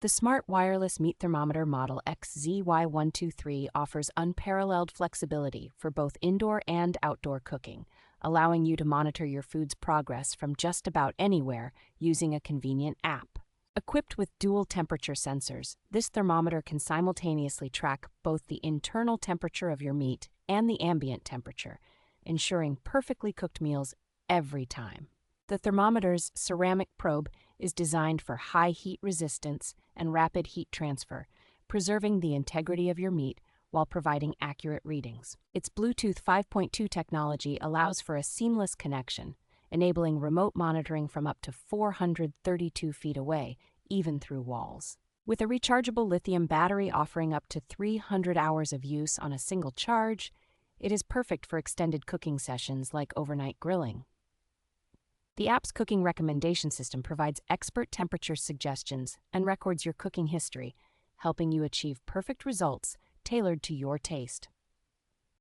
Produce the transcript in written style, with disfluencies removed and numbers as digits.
The smart wireless meat thermometer model XZY123 offers unparalleled flexibility for both indoor and outdoor cooking, allowing you to monitor your food's progress from just about anywhere using a convenient app. Equipped with dual temperature sensors, this thermometer can simultaneously track both the internal temperature of your meat and the ambient temperature, ensuring perfectly cooked meals every time. The thermometer's ceramic probe is designed for high heat resistance and rapid heat transfer, preserving the integrity of your meat while providing accurate readings. Its Bluetooth 5.2 technology allows for a seamless connection, enabling remote monitoring from up to 432 feet away, even through walls. With a rechargeable lithium battery offering up to 300 hours of use on a single charge, it is perfect for extended cooking sessions like overnight grilling. The app's cooking recommendation system provides expert temperature suggestions and records your cooking history, helping you achieve perfect results tailored to your taste.